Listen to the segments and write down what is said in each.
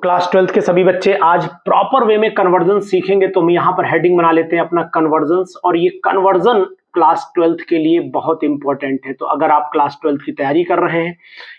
Class 12th के सभी बच्चे आज प्रॉपर वे में कन्वर्जन सीखेंगे। तो हम यहाँ पर हेडिंग बना लेते हैं अपना कन्वर्जन्स, और ये कन्वर्जन क्लास 12th के लिए बहुत इंपॉर्टेंट है। तो अगर आप क्लास 12th की तैयारी कर रहे हैं,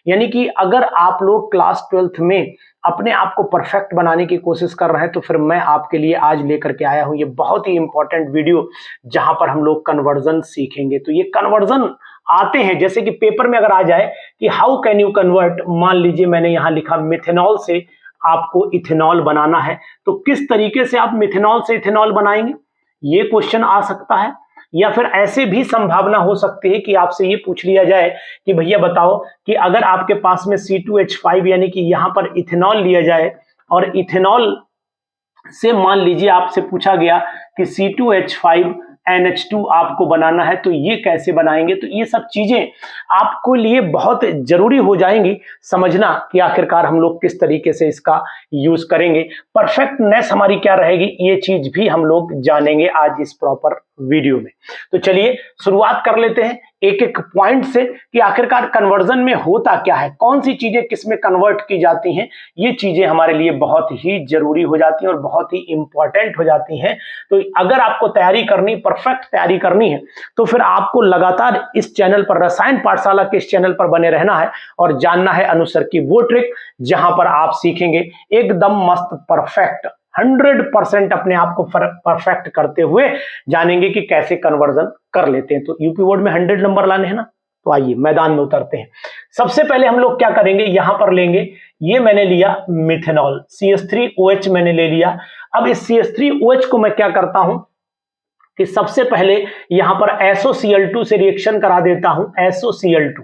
यानी कि अगर आप लोग क्लास 12th में अपने आप को परफेक्ट बनाने की कोशिश कर रहे हैं, तो फिर मैं आपके लिए आज लेकर के आया हूं ये बहुत ही इंपॉर्टेंट वीडियो, जहां पर हम लोग कन्वर्जन सीखेंगे। तो ये कन्वर्जन आते हैं जैसे कि पेपर में अगर आ जाए कि हाउ कैन यू कन्वर्ट, मान लीजिए मैंने यहां लिखा मिथेनॉल से आपको इथेनॉल बनाना है, तो किस तरीके से आप मिथेनॉल से इथेनॉल बनाएंगे, ये क्वेश्चन आ सकता है। या फिर ऐसे भी संभावना हो सकती है कि आपसे ये पूछ लिया जाए कि भैया बताओ कि अगर आपके पास में C2H5 यानी कि यहां पर इथेनॉल लिया जाए, और इथेनॉल से मान लीजिए आपसे पूछा गया कि C2H5NH2 आपको बनाना है, तो ये कैसे बनाएंगे। तो ये सब चीजें आपको लिए बहुत जरूरी हो जाएंगी समझना कि आखिरकार हम लोग किस तरीके से इसका यूज करेंगे, परफेक्टनेस हमारी क्या रहेगी, ये चीज भी हम लोग जानेंगे आज इस प्रॉपर वीडियो में। तो चलिए शुरुआत कर लेते हैं एक एक पॉइंट से कि आखिरकार कन्वर्जन में होता क्या है, कौन सी चीजें किस में कन्वर्ट की जाती हैं। ये चीजें हमारे लिए बहुत ही जरूरी हो जाती हैं और बहुत ही इंपॉर्टेंट हो जाती हैं। तो अगर आपको तैयारी करनी, परफेक्ट तैयारी करनी है, तो फिर आपको लगातार इस चैनल पर, रसायन पाठशाला के इस चैनल पर बने रहना है और जानना है अनुसर की वो ट्रिक जहां पर आप सीखेंगे एकदम मस्त परफेक्ट 100% अपने आप को परफेक्ट करते हुए जानेंगे कि कैसे कन्वर्जन कर लेते हैं। तो यूपी बोर्ड में 100 नंबर लाने हैं ना, तो आइए मैदान में उतरते हैं। सबसे पहले हम लोग क्या करेंगे, यहां पर लेंगे, ये मैंने लिया मिथेनॉल, CH3OH मैंने ले लिया। अब इस CH3OH को मैं क्या करता हूं कि सबसे पहले यहां पर SOCl2 से रिएक्शन करा देता हूं, SOCl2।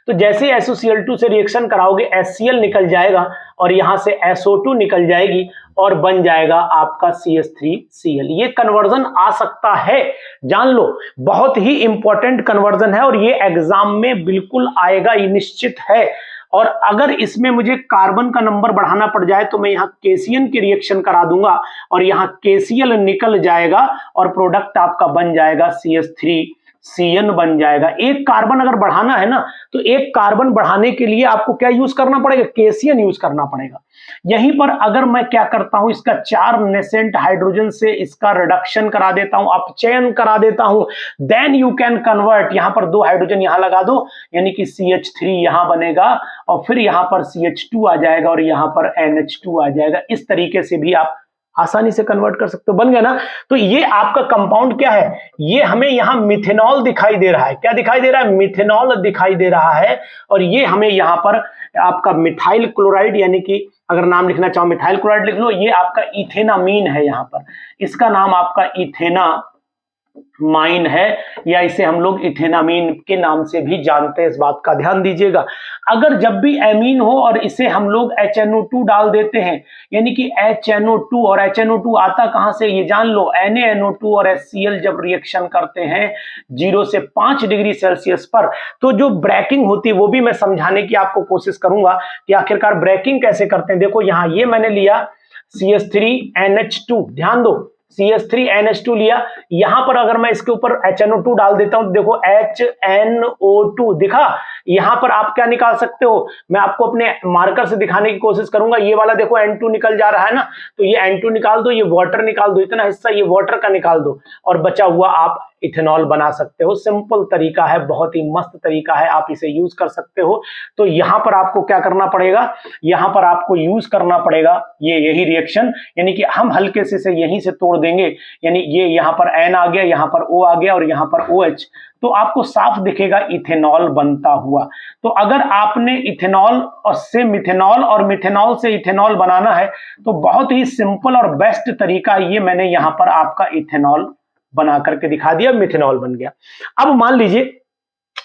तो जैसे SOCl2 से रिएक्शन कराओगे HCl निकल जाएगा और यहां से SO2 निकल जाएगी और बन जाएगा आपका CH3Cl। ये कन्वर्जन आ सकता है, जान लो, बहुत ही इंपॉर्टेंट कन्वर्जन है और ये एग्जाम में बिल्कुल आएगा, ये निश्चित है। और अगर इसमें मुझे कार्बन का नंबर बढ़ाना पड़ जाए तो मैं यहाँ KCN की रिएक्शन करा दूंगा और यहाँ KCl निकल जाएगा और प्रोडक्ट आपका बन जाएगा CH3CN बन जाएगा। एक कार्बन अगर बढ़ाना है ना, तो एक कार्बन बढ़ाने के लिए आपको क्या यूज करना पड़ेगा, KCN यूज करना पड़ेगा। यहीं पर अगर मैं क्या करता हूं, इसका 4 नेसेंट हाइड्रोजन से इसका रिडक्शन करा देता हूं, अपचयन करा देता हूं, देन यू कैन कन्वर्ट। यहां पर 2 हाइड्रोजन यहां लगा दो, यानी कि CH3 यहां बनेगा और फिर यहां पर CH2 आ जाएगा और यहां पर NH2 आ जाएगा। इस तरीके से भी आप आसानी से कन्वर्ट कर सकते हो, बन गया ना। तो ये आपका कंपाउंड क्या है, ये हमें यहां मिथेनॉल दिखाई दे रहा है, क्या दिखाई दे रहा है, मिथेनॉल दिखाई दे रहा है। और ये हमें यहां पर आपका मिथाइल क्लोराइड, यानी कि अगर नाम लिखना चाहो मिथाइल क्लोराइड लिख लो, ये आपका इथेनामीन है, यहां पर इसका नाम आपका इथेनामाइन है, या इसे हम लोग इथेनामीन के नाम से भी जानते हैं, इस बात का ध्यान दीजिएगा। अगर जब भी एमीन हो और इसे हम लोग HNO2 डाल देते हैं, यानी कि HNO2, और HNO2 आता कहां से ये जान लो, NaNO2 और HCl जब रिएक्शन करते हैं 0 से 5 डिग्री सेल्सियस पर, तो जो ब्रेकिंग होती है वो भी मैं समझाने की आपको कोशिश करूंगा कि आखिरकार ब्रेकिंग कैसे करते हैं। देखो यहां ये मैंने लिया CH3NH2, ध्यान दो, CH3NH2 लिया, यहां पर अगर मैं इसके ऊपर HNO2 डाल देता हूं, देखो HNO2 दिखा। यहां पर आप क्या निकाल सकते हो, मैं आपको अपने मार्कर से दिखाने की कोशिश करूंगा। ये वाला देखो N2 निकल जा रहा है ना, तो ये N2 निकाल दो, ये वाटर निकाल दो, इतना हिस्सा ये वाटर का निकाल दो और बचा हुआ आप इथेनॉल बना सकते हो। सिंपल तरीका है, बहुत ही मस्त तरीका है, आप इसे यूज कर सकते हो। तो यहां पर आपको क्या करना पड़ेगा, यहां पर आपको यूज करना पड़ेगा यही रिएक्शन, यानी कि हम हल्के से इसे यहीं से तोड़ देंगे, यानी ये यहां पर N आ गया, यहां पर O आ गया और यहां पर OH, तो आपको साफ दिखेगा इथेनॉल बनता हुआ। तो अगर आपने इथेनॉल और से मिथेनॉल और मिथेनॉल से इथेनॉल बनाना है, तो बहुत ही सिंपल और बेस्ट तरीका ये मैंने यहां पर आपका इथेनॉल बना करके दिखा दिया, मिथेनॉल बन गया। अब मान लीजिए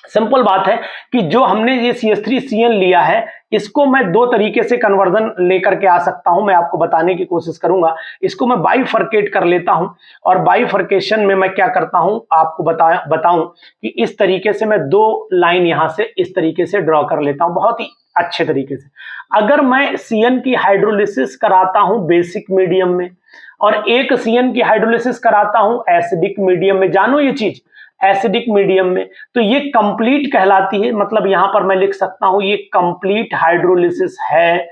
सिंपल बात है कि जो हमने ये CH3CN लिया है, इसको मैं 2 तरीके से कन्वर्जन लेकर के आ सकता हूं, मैं आपको बताने की कोशिश करूंगा। इसको मैं बाइफरकेट कर लेता हूं और बाइफरकेशन में मैं क्या करता हूं आपको बताऊं कि इस तरीके से मैं 2 लाइन यहां से इस तरीके से ड्रॉ कर लेता हूं, बहुत ही अच्छे तरीके से। अगर मैं CN की हाइड्रोलिसिस कराता हूं बेसिक मीडियम में और एक CN की हाइड्रोलिसिस कराता हूं एसिडिक मीडियम में, जानो ये चीज, एसिडिक मीडियम में, तो ये कंप्लीट कहलाती है। मतलब यहां पर मैं लिख सकता हूं ये कंप्लीट हाइड्रोलिसिस है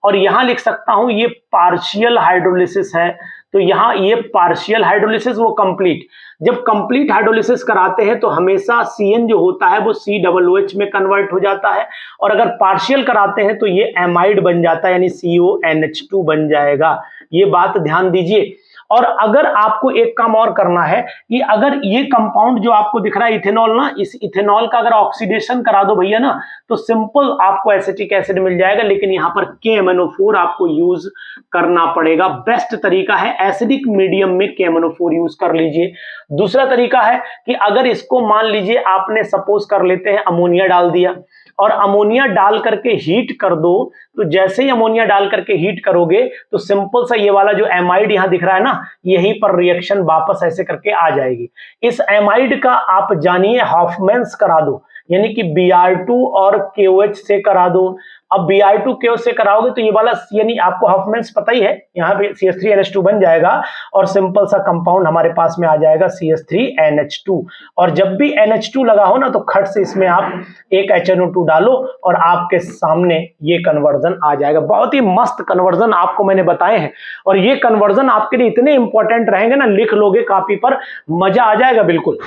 और यहां लिख सकता हूं ये पार्शियल हाइड्रोलिसिस है, तो यहां ये पार्शियल हाइड्रोलिसिस वो कंप्लीट। जब कंप्लीट हाइड्रोलिसिस कराते हैं तो हमेशा CN जो होता है वो COOH में कन्वर्ट हो जाता है, और अगर पार्शियल कराते हैं तो ये एमाइड बन जाता है, यानी CONH2 बन जाएगा। ये बात ध्यान दीजिए। और अगर आपको एक काम और करना है कि अगर ये कंपाउंड जो आपको दिख रहा है इथेनॉल ना, इस इथेनॉल का अगर ऑक्सीडेशन करा दो भैया ना, तो सिंपल आपको एसिटिक एसिड मिल जाएगा, लेकिन यहां पर KMnO4 आपको यूज करना पड़ेगा। बेस्ट तरीका है एसिडिक मीडियम में KMnO4 यूज कर लीजिए। दूसरा तरीका है कि अगर इसको मान लीजिए आपने सपोज कर लेते हैं अमोनिया डाल दिया, और अमोनिया डाल करके हीट कर दो, तो जैसे ही अमोनिया डाल करके हीट करोगे तो सिंपल सा ये वाला जो एमाइड यहां दिख रहा है ना, यहीं पर रिएक्शन वापस ऐसे करके आ जाएगी। इस एमाइड का आप जानिए हॉफमैन्स करा दो, यानी कि Br2 और KOH से करा दो। अब Br2 KOH से कराओगे तो ये वाला यानी आपको हॉफमैन्स पता ही है, यहाँ पे CH3NH2 बन जाएगा और सिंपल सा कंपाउंड हमारे पास में आ जाएगा CH3NH2। और जब भी NH2 लगा हो ना तो खट से इसमें आप एक HNO2 डालो और आपके सामने ये कन्वर्जन आ जाएगा। बहुत ही मस्त कन्वर्जन आपको मैंने बताए हैं, और ये कन्वर्जन आपके लिए इतने इंपॉर्टेंट रहेंगे ना, लिख लोगे कॉपी पर, मजा आ जाएगा बिल्कुल,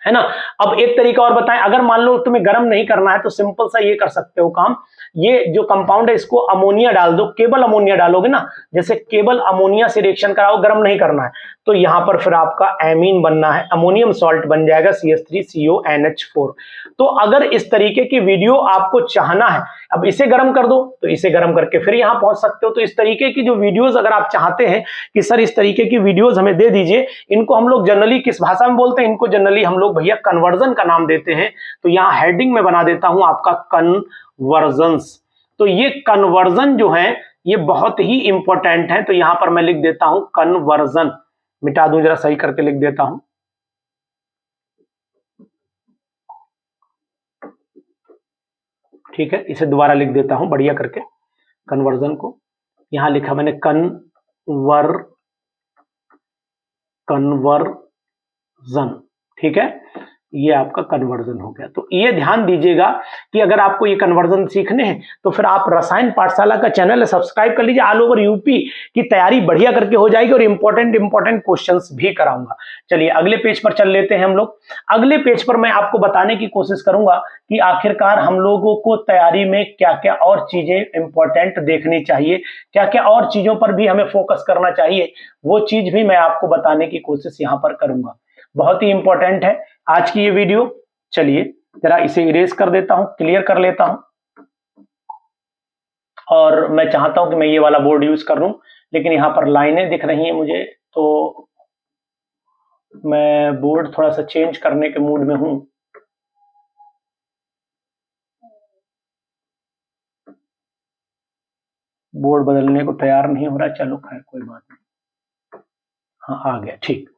है ना। अब एक तरीका और बताएं, अगर मान लो तुम्हें गर्म नहीं करना है तो सिंपल सा ये कर सकते हो काम, ये जो कंपाउंड है इसको अमोनिया डाल दो, केवल अमोनिया डालोगे ना, जैसे केवल अमोनिया से रिएक्शन कराओ, गर्म नहीं करना है, तो यहां पर फिर आपका एमीन बनना है, अमोनियम सॉल्ट बन जाएगा CH3CONH4। तो अगर इस तरीके की वीडियो आपको चाहना है, अब इसे गर्म कर दो तो इसे गर्म करके फिर यहां पहुंच सकते हो। तो इस तरीके की जो वीडियोस अगर आप चाहते हैं कि सर इस तरीके की वीडियोस हमें दे दीजिए, इनको हम लोग जनरली किस भाषा में बोलते हैं, इनको जनरली हम लोग भैया कन्वर्जन का नाम देते हैं। तो यहां हेडिंग में बना देता हूं आपका कन्वर्जन्स। तो ये कन्वर्जन जो है ये बहुत ही इंपॉर्टेंट है, तो यहां पर मैं लिख देता हूं कन्वर्जन, मिटा दूं जरा सही करके लिख देता हूं। ठीक है, इसे दोबारा लिख देता हूं बढ़िया करके, कन्वर्जन को यहां लिखा मैंने कन्वर्जन। ठीक है, ये आपका कन्वर्जन हो गया। तो ये ध्यान दीजिएगा कि अगर आपको ये कन्वर्जन सीखने हैं तो फिर आप रसायन पाठशाला का चैनल है सब्सक्राइब कर लीजिए। ऑल ओवर यूपी की तैयारी बढ़िया करके हो जाएगी और इंपॉर्टेंट क्वेश्चंस भी कराऊंगा। चलिए अगले पेज पर चल लेते हैं हम लोग। अगले पेज पर मैं आपको बताने की कोशिश करूंगा कि आखिरकार हम लोगों को तैयारी में क्या क्या और चीजें इंपॉर्टेंट देखनी चाहिए, क्या क्या और चीजों पर भी हमें फोकस करना चाहिए, वो चीज भी मैं आपको बताने की कोशिश यहां पर करूंगा। बहुत ही इंपॉर्टेंट है आज की ये वीडियो। चलिए जरा इसे इरेज कर देता हूं, क्लियर कर लेता हूं, और मैं चाहता हूं कि मैं ये वाला बोर्ड यूज कर लूं, लेकिन यहां पर लाइनें दिख रही हैं मुझे, तो मैं बोर्ड थोड़ा सा चेंज करने के मूड में हूं। बोर्ड बदलने को तैयार नहीं हो रहा, चलो खैर कोई बात नहीं, हाँ आ गया, ठीक।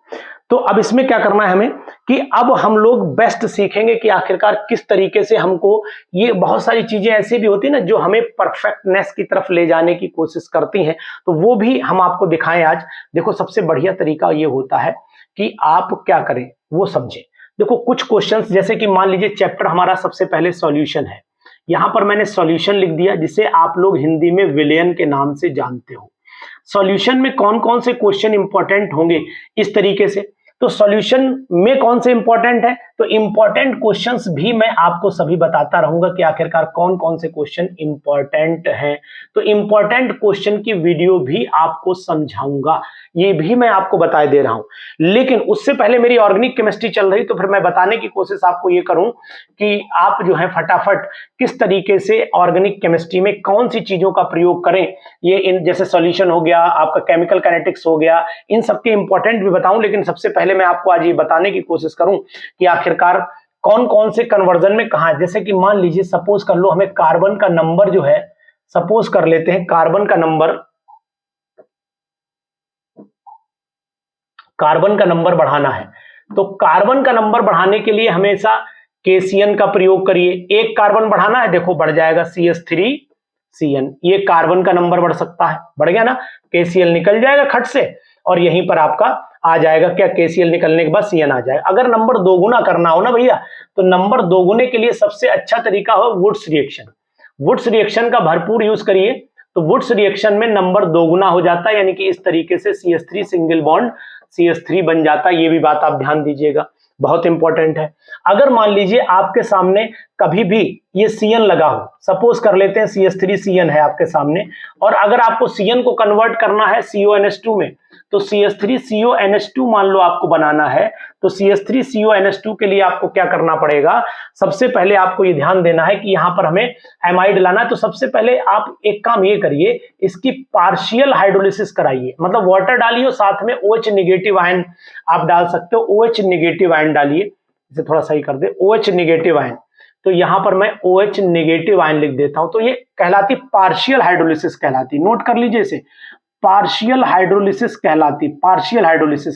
तो अब इसमें क्या करना है हमें कि अब हम लोग बेस्ट सीखेंगे कि आखिरकार किस तरीके से हमको, ये बहुत सारी चीजें ऐसी भी होती है ना जो हमें परफेक्टनेस की तरफ ले जाने की कोशिश करती हैं, तो वो भी हम आपको दिखाएं आज। देखो सबसे बढ़िया तरीका ये होता है कि आप क्या करें वो समझें। देखो कुछ क्वेश्चंस, जैसे कि मान लीजिए चैप्टर हमारा सबसे पहले सॉल्यूशन है, यहां पर मैंने सॉल्यूशन लिख दिया जिसे आप लोग हिंदी में विलयन के नाम से जानते हो। सॉल्यूशन में कौन कौन से क्वेश्चन इंपॉर्टेंट होंगे इस तरीके से, तो सॉल्यूशन में कौन से इंपॉर्टेंट है, तो इंपॉर्टेंट क्वेश्चंस भी मैं आपको सभी बताता रहूंगा कि आखिरकार कौन कौन से क्वेश्चन इंपॉर्टेंट हैं। तो इंपॉर्टेंट क्वेश्चन की वीडियो भी आपको समझाऊंगा, ये भी मैं आपको बता दे रहा हूं। लेकिन उससे पहले मेरी ऑर्गेनिक केमिस्ट्री चल रही, तो फिर मैं बताने की कोशिश आपको ये करूं कि आप जो है फटाफट किस तरीके से ऑर्गेनिक केमिस्ट्री में कौन सी चीजों का प्रयोग करें। ये इन जैसे सॉल्यूशन हो गया, आपका केमिकल काइनेटिक्स हो गया, इन सबके इंपॉर्टेंट भी बताऊं, लेकिन सबसे पहले मैं आपको आज ये बताने की कोशिश करूं कि आखिरकार कौन कौन से कन्वर्जन में कहां है। जैसे कि मान लीजिए सपोज कर लो हमें कार्बन का नंबर जो है, सपोज कर लेते हैं कार्बन का नंबर बढ़ाना है, तो कार्बन का नंबर बढ़ाने के लिए हमेशा केसीएन का प्रयोग करिए। एक कार्बन बढ़ाना है, देखो बढ़ जाएगा CH3CN, ये कार्बन का नंबर बढ़ सकता है, बढ़ गया ना, KCl निकल जाएगा खट से और यहीं पर आपका आ जाएगा क्या, KCl निकलने के बाद CN आ जाएगा। अगर नंबर दोगुना करना हो ना भैया, तो नंबर दोगुने के लिए सबसे अच्छा तरीका हो वुड्स रिएक्शन। वुड्स रिएक्शन का भरपूर यूज करिए, तो वुड्स रिएक्शन में नंबर दोगुना हो जाता है, यानी कि इस तरीके से CH3 सिंगल बॉन्ड CH3 बन जाता है। ये भी बात आप ध्यान दीजिएगा, बहुत इंपॉर्टेंट है। अगर मान लीजिए आपके सामने कभी भी ये CN लगा हो, सपोज कर लेते हैं CH3 CN है आपके सामने, और अगर आपको CN को कन्वर्ट करना है CONH2 में, तो CH3 CONH2 मान लो आपको बनाना है, तो CH3 CONH2 के लिए आपको क्या करना पड़ेगा, सबसे पहले आपको ये ध्यान देना है कि यहां पर हमें एमाइड लाना है। तो सबसे पहले आप एक काम ये करिए, इसकी पार्शियल हाइड्रोलिसिस कराइए, मतलब वाटर डालिए और साथ में OH नेगेटिव आयन आप डाल सकते हो, OH नेगेटिव आयन डालिए। इसे थोड़ा सही कर दे, OH नेगेटिव आयन। तो यहां पर मैं OH नेगेटिव आयन लिख देता हूं, तो ये कहलाती पार्शियल हाइड्रोलिसिस कहलाती, नोट कर लीजिए इसे, पार्शियल हाइड्रोलिसिस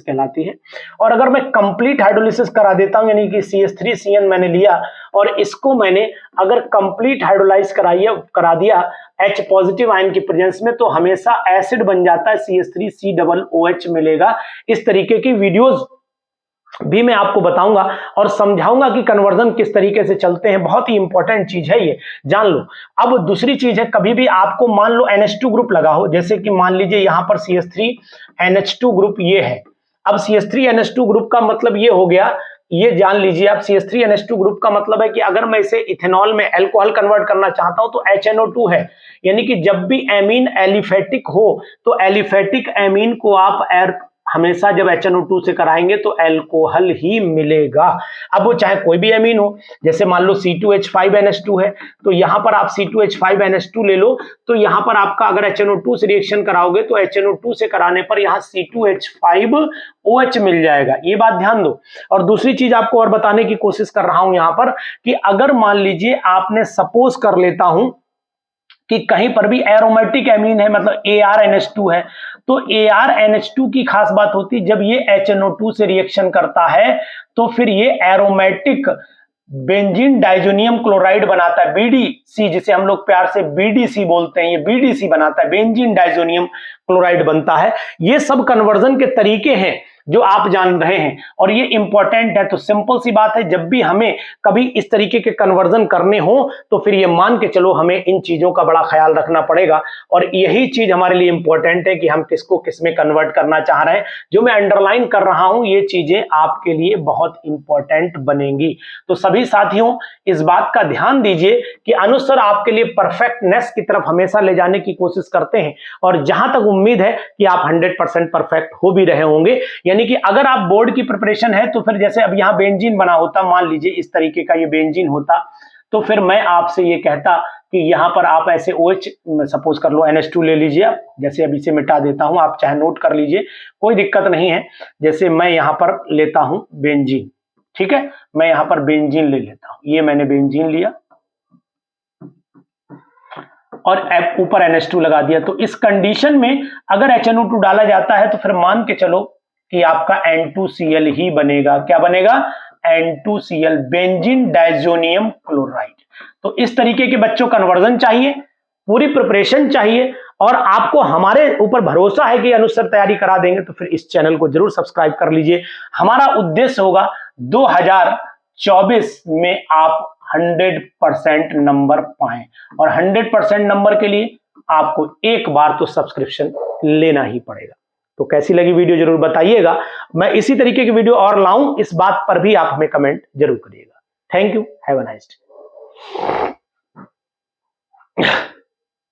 कहलाती है। और अगर मैं कंप्लीट हाइड्रोलिसिस करा देता हूं, यानी कि CH3 CN मैंने लिया और इसको मैंने अगर कंप्लीट हाइड्रोलाइज करा दिया H पॉजिटिव आयन की प्रेजेंस में, तो हमेशा एसिड बन जाता है, CH3COOH मिलेगा। इस तरीके की वीडियोस भी मैं आपको बताऊंगा और समझाऊंगा कि कन्वर्जन किस तरीके से चलते हैं, बहुत ही इंपॉर्टेंट चीज है, ये जान लो। अब दूसरी चीज है, कभी भी आपको मान लो NH2 ग्रुप लगा हो, जैसे कि मान लीजिए यहां पर CH3NH2 ग्रुप ये है। अब CH3NH2 ग्रुप का मतलब ये हो गया, ये जान लीजिए आप, CH3NH2 ग्रुप का मतलब है कि अगर मैं इसे इथेनॉल में अल्कोहल कन्वर्ट करना चाहता हूं तो HNO2 है, यानी कि जब भी एमीन एलिफेटिक हो तो एलिफेटिक एमीन को आप हमेशा जब HNO2 से कराएंगे तो अल्कोहल ही मिलेगा। अब वो चाहे कोई भी एमीन हो, जैसे मान लो C2H5NH2 है, तो यहां पर आप C2H5NH2 ले लो, तो यहां पर आपका अगर HNO2 से रिएक्शन कराओगे तो HNO2 से कराने पर यहां C2H5OH मिल जाएगा, ये बात ध्यान दो। और दूसरी चीज आपको और बताने की कोशिश कर रहा हूं यहां पर, कि अगर मान लीजिए आपने सपोज कर लेता हूं कि कहीं पर भी एरोमेटिक एमीन है, मतलब ArNH2 है, तो ArNH2 की खास बात होती है, जब ये HNO2 से रिएक्शन करता है तो फिर ये एरोमेटिक बेंजीन डाइजोनियम क्लोराइड बनाता है, BDC, जिसे हम लोग प्यार से BDC बोलते हैं, ये BDC बनाता है, बेंजीन डाइजोनियम क्लोराइड बनता है। ये सब कन्वर्जन के तरीके हैं जो आप जान रहे हैं और ये इंपॉर्टेंट है। तो सिंपल सी बात है, जब भी हमें कभी इस तरीके के कन्वर्जन करने हो तो फिर ये मान के चलो हमें इन चीजों का बड़ा ख्याल रखना पड़ेगा, और यही चीज हमारे लिए इंपॉर्टेंट है कि हम किसको किस में कन्वर्ट करना चाह रहे हैं। जो मैं अंडरलाइन कर रहा हूं ये चीजें आपके लिए बहुत इंपॉर्टेंट बनेंगी। तो सभी साथियों इस बात का ध्यान दीजिए कि अनुसर आपके लिए परफेक्टनेस की तरफ हमेशा ले जाने की कोशिश करते हैं, और जहां तक उम्मीद है कि आप 100% परफेक्ट हो भी रहे होंगे। यानी कि अगर आप बोर्ड की प्रिपरेशन है तो फिर जैसे अब यहां बेंजीन बना होता, मान लीजिए इस तरीके का ये बेंजीन होता, तो फिर मैं आपसे ये कहता कि यहां पर आप ऐसे OH सपोज कर लो NH2 ले लीजिए आप, जैसे अभी से मिटा देता हूं, आप चाहे नोट कर लीजिए, कोई दिक्कत नहीं है। जैसे मैं यहां पर लेता हूं बेंजीन, ठीक है, मैं यहां पर बेंजीन ले लेता हूं, ये मैंने बेंजीन लिया और ऊपर NH2 लगा दिया। तो इस कंडीशन में अगर HNO2 डाला जाता है तो फिर मान के चलो कि आपका N2Cl ही बनेगा। क्या बनेगा? N2Cl, benzene diazonium chloride. तो इस तरीके के बच्चों कन्वर्जन चाहिए, पूरी प्रिपरेशन चाहिए, और आपको हमारे ऊपर भरोसा है कि अनुसार तैयारी करा देंगे, तो फिर इस चैनल को जरूर सब्सक्राइब कर लीजिए। हमारा उद्देश्य होगा 2024 में आप 100% नंबर पाएं, और 100% नंबर के लिए आपको एक बार तो सब्सक्रिप्शन लेना ही पड़ेगा। तो कैसी लगी वीडियो जरूर बताइएगा। मैं इसी तरीके की वीडियो और लाऊं, इस बात पर भी आप हमें कमेंट जरूर करिएगा। Thank you, have a nice day.